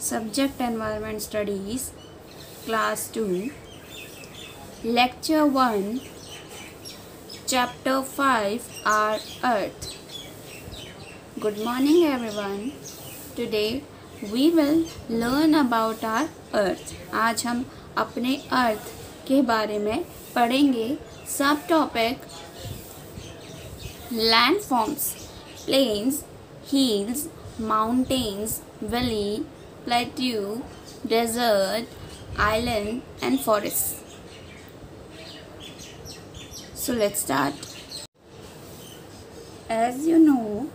Subject Environment Studies, Class 2, Lecture 1, Chapter 5, Our Earth. Good morning everyone. Today we will learn about our Earth. आज हम अपने अर्थ के बारे में पढ़ेंगे. सब topic landforms, plains, hills, mountains, valley, plateau, desert, island and forests. So let's start. As you know,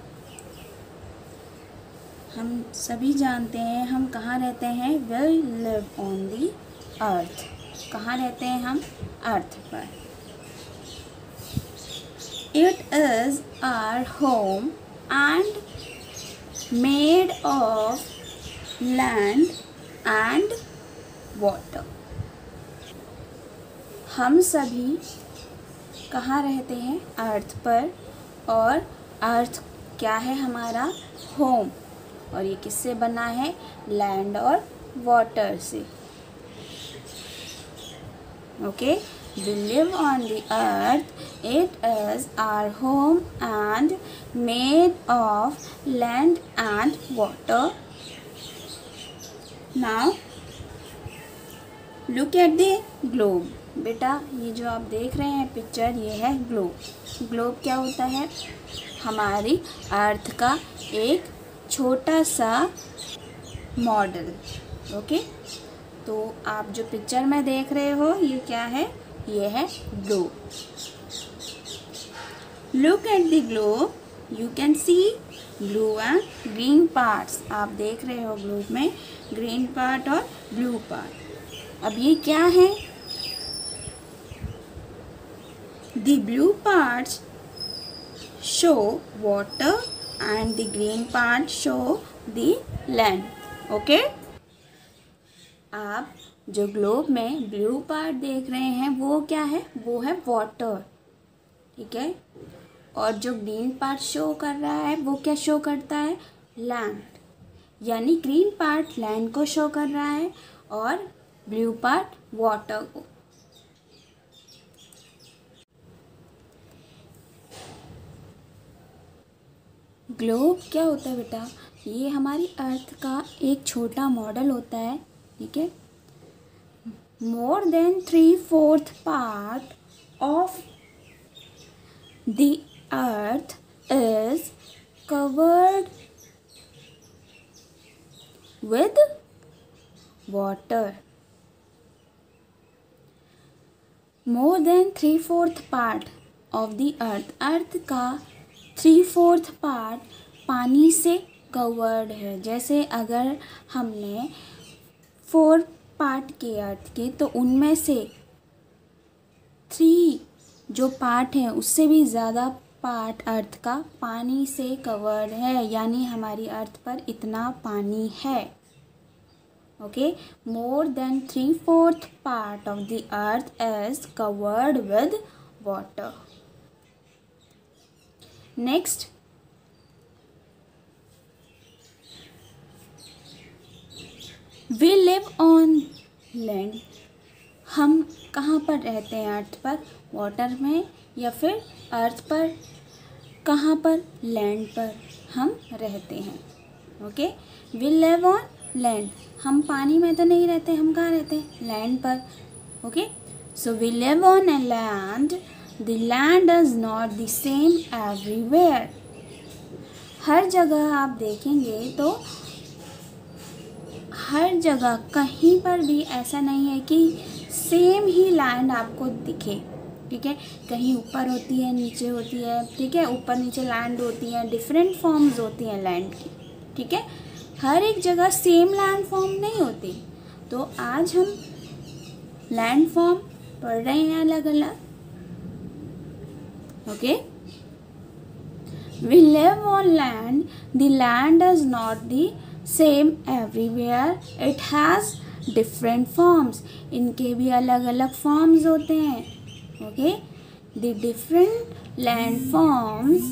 हम सभी जानते हैं हम कहाँ रहते हैं. We live on the earth. कहाँ रहते हैं हम? अर्थ पर. It is our home and made of land and water. हम सभी कहाँ रहते हैं? अर्थ पर. और अर्थ क्या है? हमारा होम. और ये किससे बना है? लैंड और वाटर से. Okay. We live on the earth. It is our home and made of land and water. Now look at the globe. बेटा ये जो आप देख रहे हैं पिक्चर, ये है ग्लोब. ग्लोब क्या होता है? हमारी अर्थ का एक छोटा सा मॉडल. ओके. तो आप जो पिक्चर में देख रहे हो ये क्या है? ये है globe. Look at the globe. You can see blue and green parts. आप देख रहे हो ग्लोब में ग्रीन पार्ट और ब्लू पार्ट. अब ये क्या है? The blue parts show water and the green part show the land. Okay? आप जो ग्लोब में ब्लू पार्ट देख रहे हैं वो क्या है? वो है वाटर. ठीक है. और जो ग्रीन पार्ट शो कर रहा है वो क्या शो करता है? लैंड. यानी ग्रीन पार्ट लैंड को शो कर रहा है और ब्लू पार्ट वाटर को. ग्लोब क्या होता है बेटा? ये हमारी अर्थ का एक छोटा मॉडल होता है. ठीक है. More than 3/4 part of the earth is covered with water. More than 3/4 part of the earth. Earth का 3/4 पार्ट पानी से कवर्ड है. जैसे अगर हमने 4 पार्ट किए अर्थ के तो उनमें से 3 जो पार्ट हैं उससे भी ज़्यादा पार्ट अर्थ का पानी से कवर्ड है. यानी हमारी अर्थ पर इतना पानी है. Okay. More than 3/4 part of the earth is covered with water. Next, we live on land. हम कहाँ पर रहते हैं? अर्थ पर. वाटर में या फिर अर्थ पर? कहाँ पर? लैंड पर हम रहते हैं. Okay. We live on land. हम पानी में तो नहीं रहते. हम कहाँ रहते हैं? लैंड पर. Okay. So we live on a land. The land is not the same everywhere. हर जगह आप देखेंगे तो हर जगह कहीं पर भी ऐसा नहीं है कि सेम ही लैंड आपको दिखे. ठीक है. कहीं ऊपर होती है, नीचे होती है. ठीक है. ऊपर नीचे लैंड होती है. डिफरेंट फॉर्म्स होती हैं लैंड की. ठीक है. हर एक जगह सेम लैंड फॉर्म नहीं होती. तो आज हम लैंड फॉर्म पढ़ रहे हैं अलग अलग. Okay. We live on land. The land is not the same everywhere. It has different forms. इनके भी अलग अलग forms होते हैं. Okay. The different land forms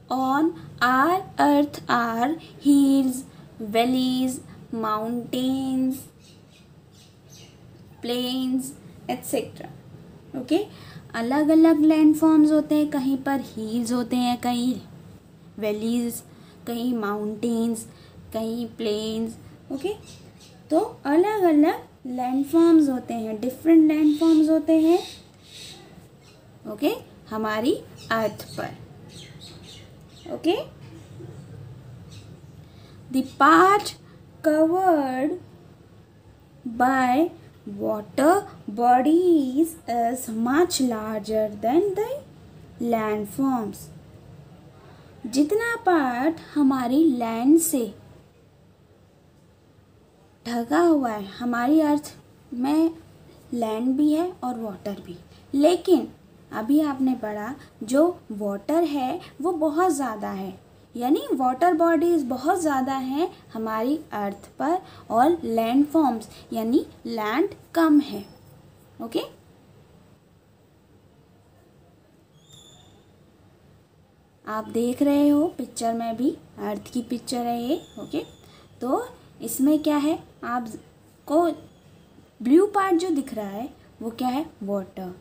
on our earth are hills, valleys, mountains, plains etcetera. Okay, अलग अलग land forms होते हैं, कहीं पर हिल्स होते हैं, कहीं वैलीज, कहीं माउंटेन्स, कहीं प्लेन्स। ओके, तो अलग अलग लैंड फॉर्म्स होते हैं, डिफरेंट लैंड फॉर्म्स होते हैं। ओके, हमारी अर्थ पर। Okay, the part covered by water bodies is much larger than the landforms। जितना पार्ट हमारी लैंड से ढका हुआ है, हमारी अर्थ में लैंड भी है और वाटर भी, लेकिन अभी आपने पढ़ा जो वाटर है वो बहुत ज़्यादा है, यानी वाटर बॉडीज़ बहुत ज़्यादा हैं हमारी अर्थ पर, और लैंड फॉर्म्स यानी लैंड कम है। ओके, आप देख रहे हो पिक्चर में भी अर्थ की पिक्चर है ये। ओके, तो इसमें क्या है, आपको ब्लू पार्ट जो दिख रहा है वो क्या है, वाटर,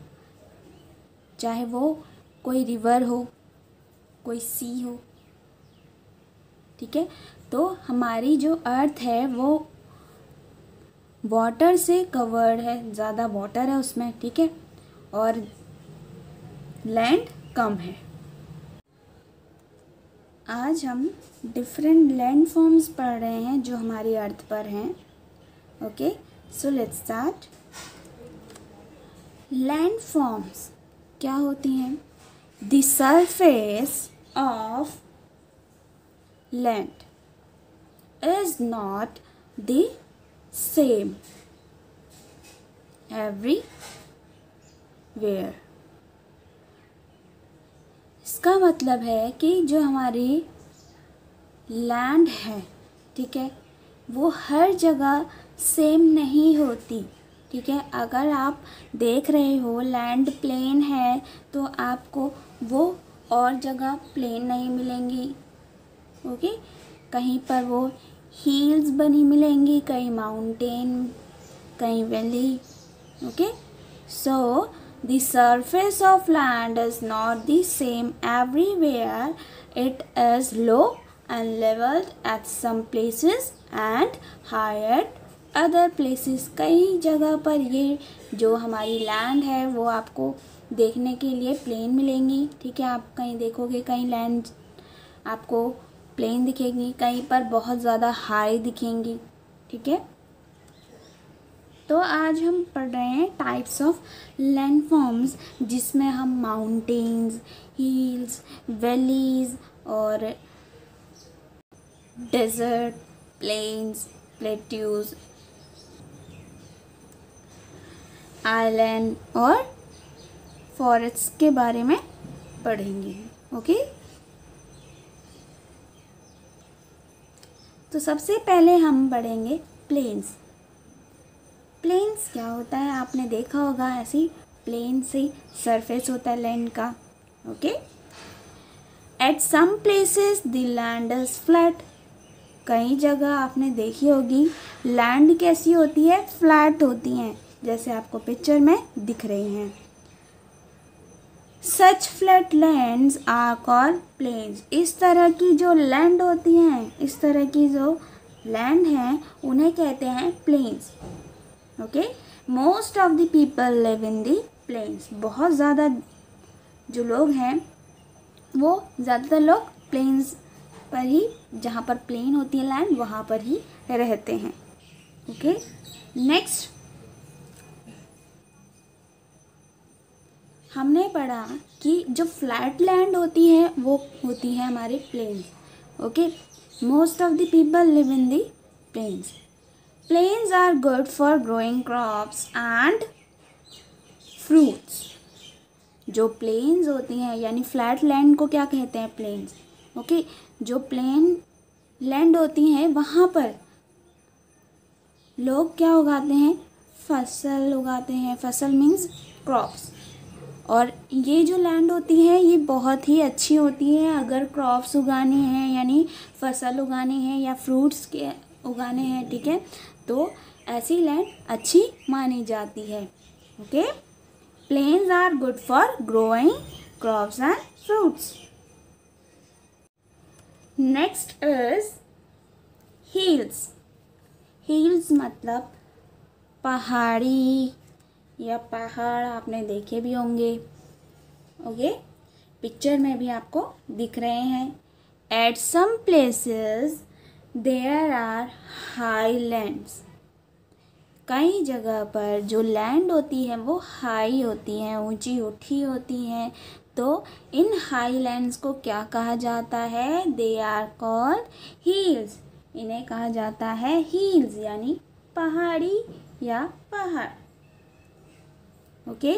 चाहे वो कोई रिवर हो, कोई सी हो। ठीक है, तो हमारी जो अर्थ है वो वाटर से कवर्ड है, ज़्यादा वाटर है उसमें। ठीक है, और लैंड कम है। आज हम डिफरेंट लैंड फॉर्म्स पढ़ रहे हैं जो हमारी अर्थ पर हैं। Okay, so let's start. Land forms क्या होती हैं? The surface of land is not the same everywhere। इसका मतलब है कि जो हमारी लैंड है, ठीक है, वो हर जगह सेम नहीं होती। ठीक है, अगर आप देख रहे हो लैंड प्लेन है तो आपको वो और जगह प्लेन नहीं मिलेंगी। ओके, कहीं पर वो हिल्स बनी मिलेंगी, कहीं माउंटेन, कहीं valley. Okay, so the surface of land is not the same everywhere. It is low and levelled at some places and high at other places. कई जगह पर ये जो हमारी लैंड है वो आपको देखने के लिए प्लेन मिलेंगी। ठीक है, आप कहीं देखोगे कहीं लैंड आपको प्लेन दिखेंगी, कहीं पर बहुत ज़्यादा हाई दिखेंगी। ठीक है, तो आज हम पढ़ रहे हैं टाइप्स ऑफ लैंड फॉर्म्स, जिसमें हम माउंटेन्स, हिल्स, वैलीज और डेजर्ट, प्लेन्स, प्लेट्यूज, आइलैंड और फॉरेस्ट के बारे में पढ़ेंगे। ओके, तो सबसे पहले हम पढ़ेंगे प्लेन्स। प्लेन्स क्या होता है, आपने देखा होगा, ऐसी प्लेन से सरफेस होता है लैंड का। Okay, at some places the land is flat. कई जगह आपने देखी होगी लैंड कैसी होती है, फ्लैट होती हैं, जैसे आपको पिक्चर में दिख रही हैं। Such flat lands are called plains. इस तरह की जो लैंड होती हैं, इस तरह की जो लैंड हैं, उन्हें कहते हैं plains. Okay, most of the people live in the plains. बहुत ज़्यादा जो लोग हैं वो ज़्यादातर लोग प्लेन्स पर ही, जहाँ पर प्लेन होती है लैंड, वहाँ पर ही रहते हैं। ओके, नेक्स्ट हमने पढ़ा कि जो फ्लैट लैंड होती है वो होती है हमारे plains. Okay, most of the people live in the plains. Plains are good for growing crops and fruits. जो प्लेन्स होती हैं यानी फ्लैट लैंड को क्या कहते हैं, प्लेन्स। ओके, जो प्लेन लैंड होती हैं वहाँ पर लोग क्या उगाते हैं, फसल उगाते हैं। फसल मीन्स क्रॉप्स। और ये जो लैंड होती है ये बहुत ही अच्छी होती है अगर क्रॉप्स उगानी है, यानी फसल उगानी है या फ्रूट्स के उगाने हैं, ठीक है, तो ऐसी लैंड अच्छी मानी जाती है। Okay, plains are good for growing crops and fruits. Next is hills. Hills मतलब पहाड़ी या पहाड़, आपने देखे भी होंगे। ओके, पिक्चर में भी आपको दिख रहे हैं। At some places there are high lands. कई जगह पर जो लैंड होती है वो हाई होती हैं, ऊंची उठी होती हैं। तो इन हाई लैंड्स को क्या कहा जाता है? They are called hills. इन्हें कहा जाता है हिल्स, यानी पहाड़ी या पहाड़। Okay,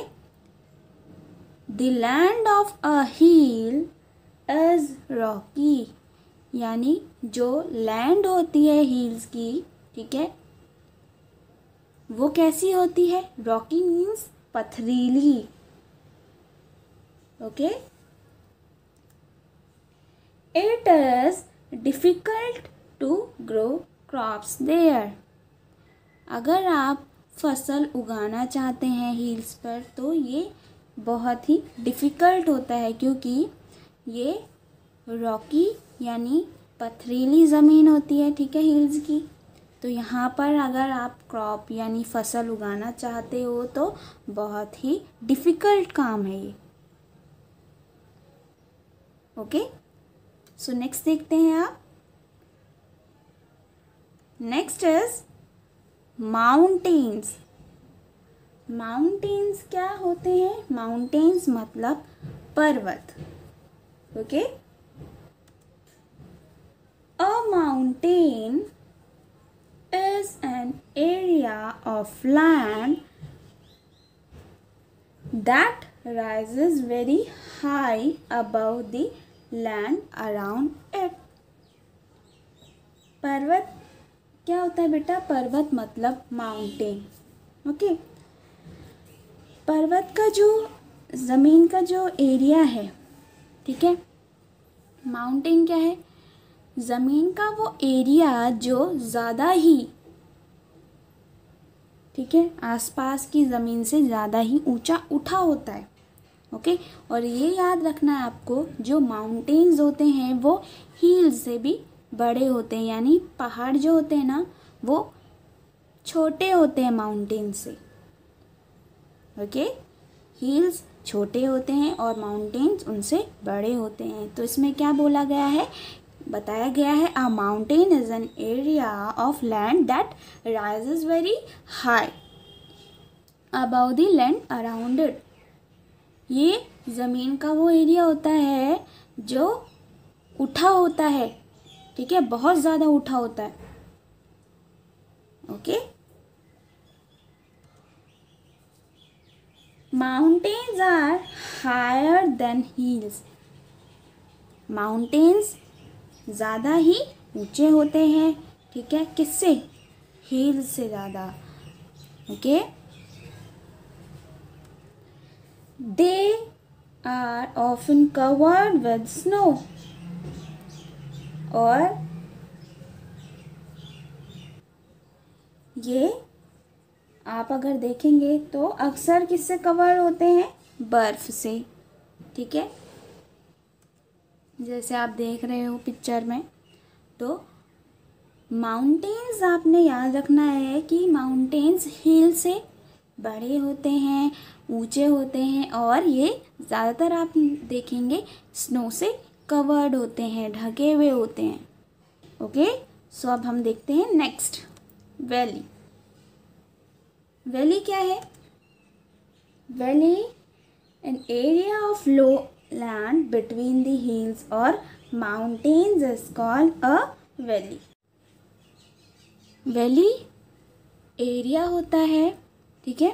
the land of a hill is rocky, यानी जो लैंड होती है हिल्स की, ठीक है, वो कैसी होती है? रॉकी मीन्स पथरीली। Okay, it is difficult to grow crops there. अगर आप फसल उगाना चाहते हैं हिल्स पर तो ये बहुत ही डिफ़िकल्ट होता है, क्योंकि ये रॉकी यानी पथरीली ज़मीन होती है, ठीक है, हिल्स की। तो यहाँ पर अगर आप क्रॉप यानी फसल उगाना चाहते हो तो बहुत ही डिफ़िकल्ट काम है ये। ओके, सो नेक्स्ट देखते हैं आप। Next is mountains. माउंटेन्स क्या होते हैं? माउंटेन्स मतलब पर्वत। Okay, a mountain is an area of land that rises very high above the land around it. पर्वत क्या होता है बेटा? पर्वत मतलब माउंटेन। ओके, पर्वत का जो ज़मीन का जो एरिया है, ठीक है, माउंटेन क्या है? ज़मीन का वो एरिया जो ज़्यादा ही, ठीक है, आसपास की ज़मीन से ज़्यादा ही ऊंचा उठा होता है। ओके, और ये याद रखना है आपको, जो माउंटेन्स होते हैं वो हिल्स से भी बड़े होते हैं, यानी पहाड़ जो होते हैं ना वो छोटे होते हैं माउंटेन से। ओके, हिल्स छोटे होते हैं और माउंटेन्स उनसे बड़े होते हैं। तो इसमें क्या बोला गया है? बताया गया है अ mountain is an area of land that rises very high about the land around it. ये ज़मीन का वो एरिया होता है जो उठा होता है, ठीक है, बहुत ज़्यादा उठा होता है। Okay, mountains are higher than hills. Mountains ज़्यादा ही ऊंचे होते हैं, ठीक है, किससे? हिल्स से ज़्यादा। Okay, they are often covered with snow. और ये आप अगर देखेंगे तो अक्सर किससे कवर होते हैं? बर्फ से, ठीक है, जैसे आप देख रहे हो पिक्चर में। तो माउंटेन्स आपने याद रखना है कि माउंटेन्स हिल से बड़े होते हैं, ऊंचे होते हैं, और ये ज़्यादातर आप देखेंगे स्नो से कवर्ड होते हैं, ढके हुए होते हैं। ओके, सो अब हम देखते हैं नेक्स्ट, वैली। वैली क्या है? Valley an area of low land between the hills or mountains is called a valley. Valley area होता है, ठीक है,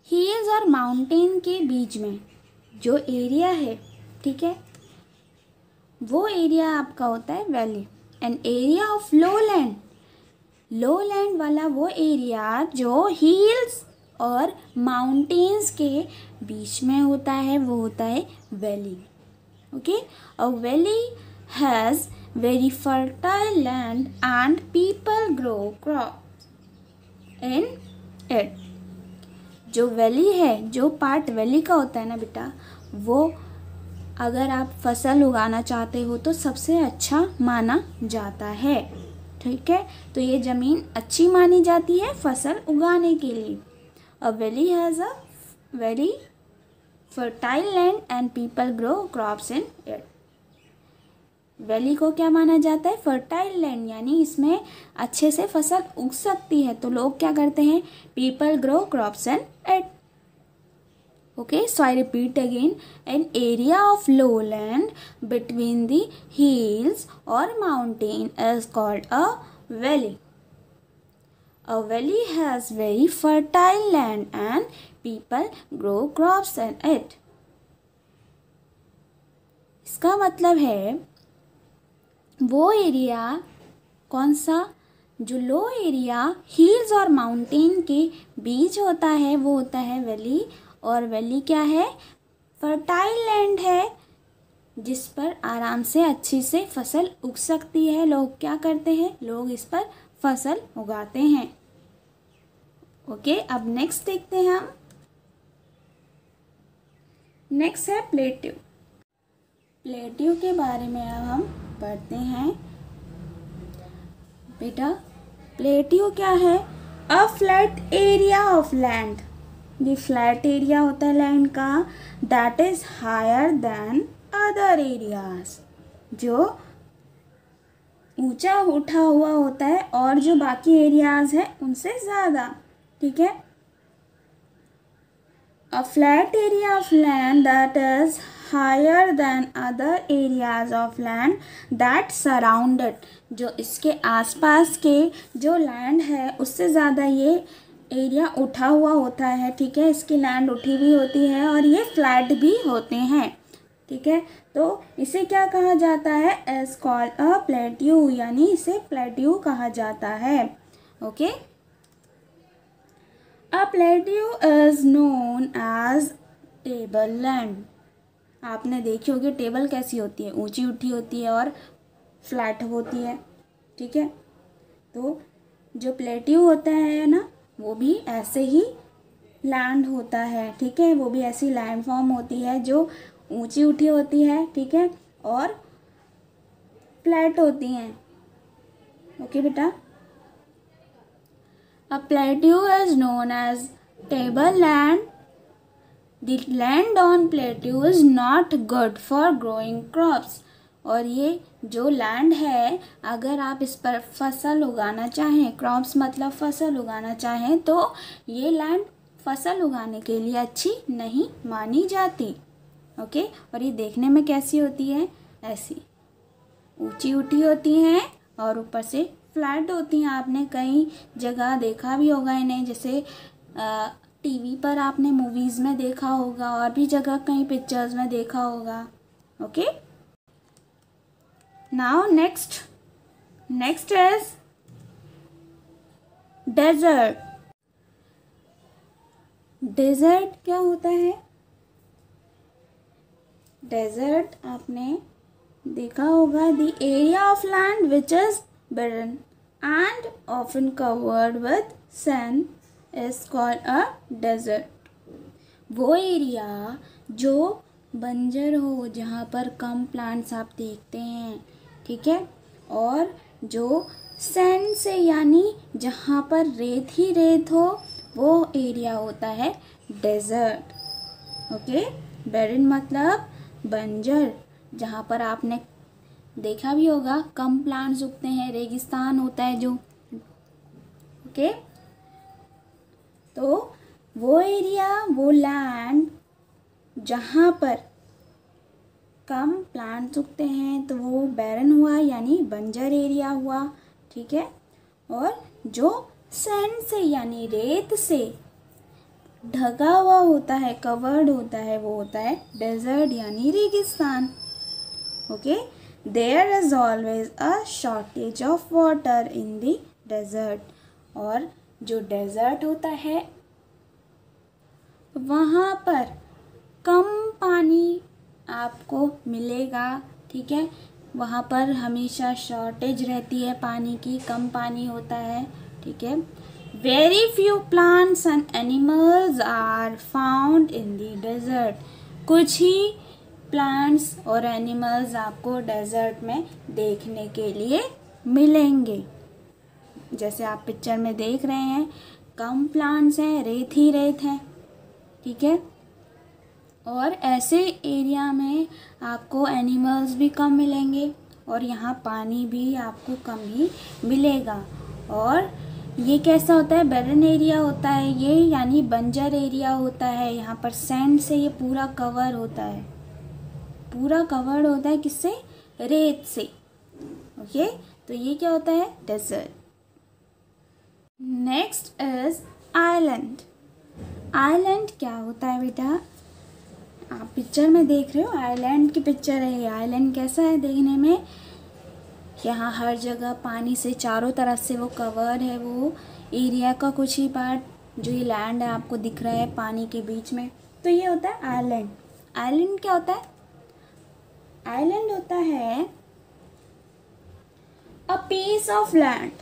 हिल्स और माउंटेन के बीच में जो एरिया है, ठीक है, वो एरिया आपका होता है valley. An area of low land, low land वाला वो एरिया जो हिल्स और माउंटेन्स के बीच में होता है, वो होता है valley. Okay, a valley has very fertile land and people grow crops in it. जो वैली है, जो पार्ट वैली का होता है ना बेटा, वो अगर आप फसल उगाना चाहते हो तो सबसे अच्छा माना जाता है। ठीक है, तो ये ज़मीन अच्छी मानी जाती है फसल उगाने के लिए। अ valley has a very fertile land and people grow crops in it. Valley को क्या माना जाता है? फर्टाइल लैंड, यानी इसमें अच्छे से फसल उग सकती है, तो लोग क्या करते हैं? People grow crops in it. Okay, so I repeat again, an area of lowland between the hills or mountain is called a valley. A valley has very fertile land and people grow crops in it. इसका मतलब है वो area कौन सा? जो लो area hills और mountain के बीच होता है वो होता है वैली। और वैली क्या है? फर्टाइल लैंड है जिस पर आराम से अच्छी से फसल उग सकती है। लोग क्या करते हैं? लोग इस पर फसल उगाते हैं। ओके, अब नेक्स्ट देखते हैं हम। नेक्स्ट है प्लेट्यू। प्लेट्यू के बारे में अब हम पढ़ते हैं। बेटा, प्लेट्यू क्या है? A flat area of land. ये फ्लैट एरिया होता है लैंड का, that is higher than other areas, जो ऊंचा उठा हुआ होता है और जो बाकी एरियाज है उनसे ज़्यादा। ठीक है, a flat area of land that is higher than other areas of land that surrounded, जो इसके आसपास के जो लैंड है उससे ज़्यादा ये एरिया उठा हुआ होता है। ठीक है, इसकी लैंड उठी हुई होती है और ये फ्लैट भी होते हैं। ठीक है, तो इसे क्या कहा जाता है? एज कॉल्ड अ प्लेट्यू, यानी इसे प्लेट्यू कहा जाता है। Okay, a plateau is known as table land. आपने देखी होगी टेबल कैसी होती है? ऊंची उठी होती है और फ्लैट होती है। ठीक है, तो जो प्लेट्यू होता है ना, वो भी ऐसे ही लैंड होता है। ठीक है, वो भी ऐसी लैंड फॉर्म होती है जो ऊंची उठी होती है। ठीक है, और फ्लैट होती हैं। ओके बेटा, a plateau is known as table land. The land on plateau is not good for growing crops. और ये जो लैंड है, अगर आप इस पर फसल उगाना चाहें, क्रॉप्स मतलब फसल उगाना चाहें, तो ये लैंड फसल उगाने के लिए अच्छी नहीं मानी जाती। ओके, और ये देखने में कैसी होती है? ऐसी ऊंची उठी होती हैं और ऊपर से फ्लैट होती हैं। आपने कई जगह देखा भी होगा इन्हें, जैसे टीवी पर आपने मूवीज़ में देखा होगा और भी जगह कई पिक्चर्स में देखा होगा। Okay, now next is desert। Desert क्या होता है? डेजर्ट आपने देखा होगा, the area of land which is barren and often covered with sand is called a desert। वो एरिया जो बंजर हो, जहाँ पर कम प्लांट्स आप देखते हैं। ठीक है, और जो सैंड से, यानी जहाँ पर रेत ही रेत हो, वो एरिया होता है डेजर्ट। ओके, बैरन मतलब बंजर, जहाँ पर आपने देखा भी होगा कम प्लांट्स उगते हैं, रेगिस्तान होता है जो। ओके, तो वो एरिया, वो लैंड जहाँ पर कम प्लांट्स उगते हैं, तो वो बैरन हुआ, यानी बंजर एरिया हुआ। ठीक है, और जो सैंड से यानी रेत से ढका हुआ होता है, कवर्ड होता है, वो होता है डेजर्ट यानी रेगिस्तान। Okay, there is always a shortage of water in the desert. और जो डेजर्ट होता है वहाँ पर कम पानी आपको मिलेगा, ठीक है। वहाँ पर हमेशा शॉर्टेज रहती है पानी की, कम पानी होता है, ठीक है। Very few plants and animals are found in the desert. कुछ ही प्लांट्स और एनिमल्स आपको डेजर्ट में देखने के लिए मिलेंगे। जैसे आप पिक्चर में देख रहे हैं, कम प्लांट्स हैं, रेत ही रेत हैं, ठीक है। और ऐसे एरिया में आपको एनिमल्स भी कम मिलेंगे और यहाँ पानी भी आपको कम ही मिलेगा। और ये कैसा होता है, बैरन एरिया होता है ये, यानी बंजर एरिया होता है। यहाँ पर सैंड से ये पूरा कवर होता है, पूरा कवर्ड होता है किससे, रेत से, ओके। तो ये क्या होता है, desert. Next is island. Island क्या होता है बेटा, आप पिक्चर में देख रहे हो, आइलैंड की पिक्चर है ये। आइलैंड कैसा है देखने में, यहाँ हर जगह पानी से चारों तरफ से वो कवर है, वो एरिया का कुछ ही पार्ट जो ये लैंड है आपको दिख रहा है पानी के बीच में, तो ये होता है आइलैंड। आइलैंड क्या होता है, आइलैंड होता है a piece of land.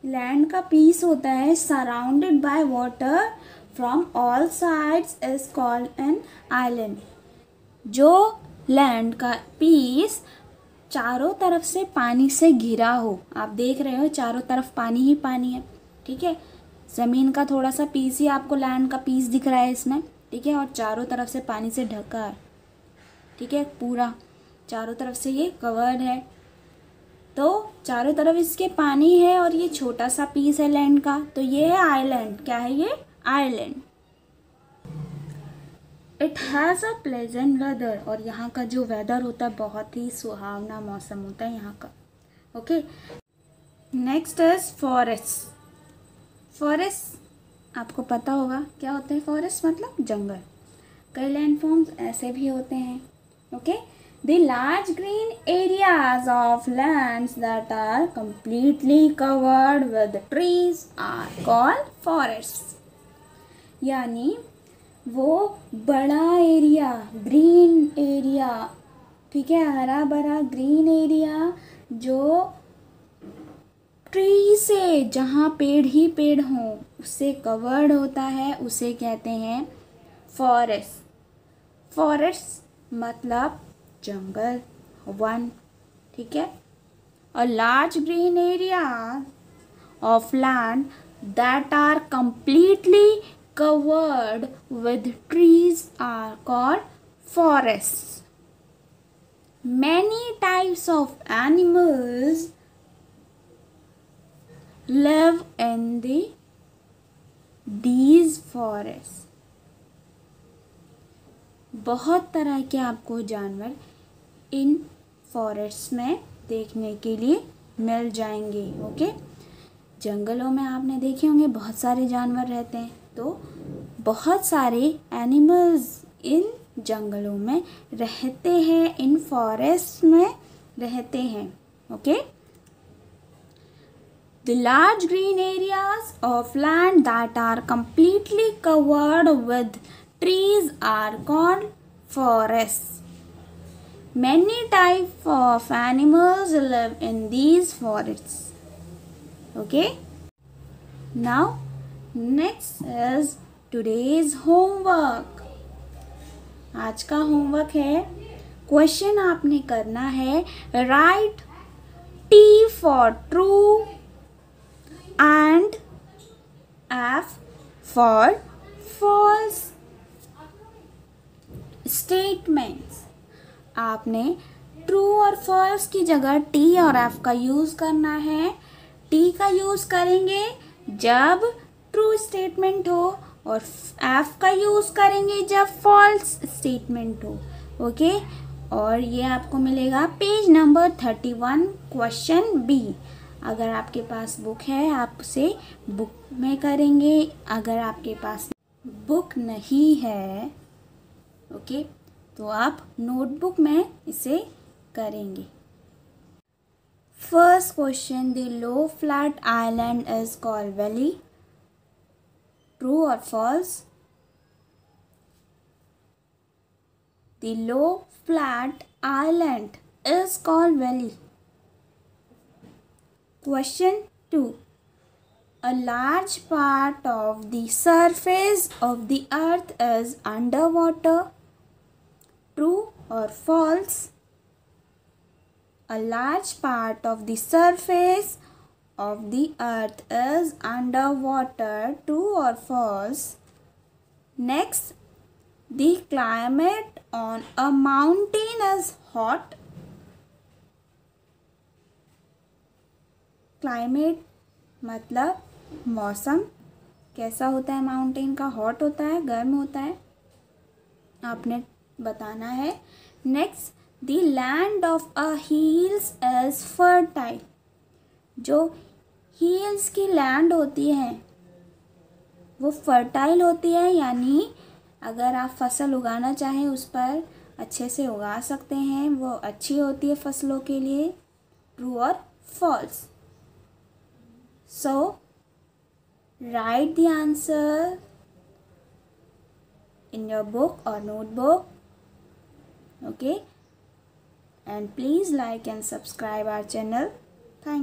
Land का पीस होता है, surrounded by water from all sides is called an island. जो लैंड का पीस चारों तरफ से पानी से घिरा हो, आप देख रहे हो चारों तरफ पानी ही पानी है, ठीक है। ज़मीन का थोड़ा सा पीस ही आपको लैंड का पीस दिख रहा है इसमें, ठीक है। और चारों तरफ से पानी से ढका है, ठीक है, पूरा चारों तरफ से ये कवर्ड है। तो चारों तरफ इसके पानी है और ये छोटा सा पीस है लैंड का, तो ये है आइलैंड। क्या है ये, island. It has a pleasant weather, और यहाँ का जो वेदर होता है बहुत ही सुहावना मौसम होता है यहाँ का, okay. Next is forest. Forest आपको पता होगा क्या होते हैं, फॉरेस्ट मतलब जंगल। कई लैंडफॉर्म्स ऐसे भी होते हैं, okay. The large green areas of lands that are completely covered with trees are called forests. यानी वो बड़ा एरिया, ग्रीन एरिया, ठीक है, हरा भरा ग्रीन एरिया जो ट्री से, जहाँ पेड़ ही पेड़ हों उससे कवर्ड होता है, उसे कहते हैं फॉरेस्ट। फॉरेस्ट मतलब जंगल, वन, ठीक है। A large green area of land that are completely covered with trees are called forests. Many types of animals live in these forests. बहुत तरह के आपको जानवर इन फॉरेस्ट में देखने के लिए मिल जाएंगे, ओके। जंगलों में आपने देखे होंगे बहुत सारे जानवर रहते हैं, तो बहुत सारे एनिमल्स इन जंगलों में रहते हैं, इन फॉरेस्ट में रहते हैं, okay. The large green areas of land that are completely covered with trees are called forests. Many types of animals live in these forests. Okay? Now, next is today's homework. आज का homework है, question आपने करना है, right T for true and F for false statements. आपने true और false की जगह T और F का यूज़ करना है। T का यूज़ करेंगे जब ट्रू स्टेटमेंट हो और F का यूज़ करेंगे जब फॉल्स स्टेटमेंट हो, ओके। और ये आपको मिलेगा पेज नंबर 31 क्वेश्चन बी। अगर आपके पास बुक है आप उसे बुक में करेंगे, अगर आपके पास बुक नहीं है, ओके, तो आप नोटबुक में इसे करेंगे। First question, the low flat island is called valley, true और false? The low flat island is called valley. Question 2. A large part of the surface of the earth is underwater. True or false? A large part of the surface of the earth is underwater. True or false? Next, the climate on a mountain is hot. Climate मतलब मौसम कैसा होता है mountain का? Hot होता है, गर्म होता है, आपने बताना है। Next, the land of a hills is fertile. जो हिल्स की लैंड होती है वो फर्टाइल होती है, यानी अगर आप फसल उगाना चाहें उस पर अच्छे से उगा सकते हैं, वो अच्छी होती है फसलों के लिए। ट्रू और false? So, write the answer in your book or notebook. Okay? And please like and subscribe our channel. Thank you.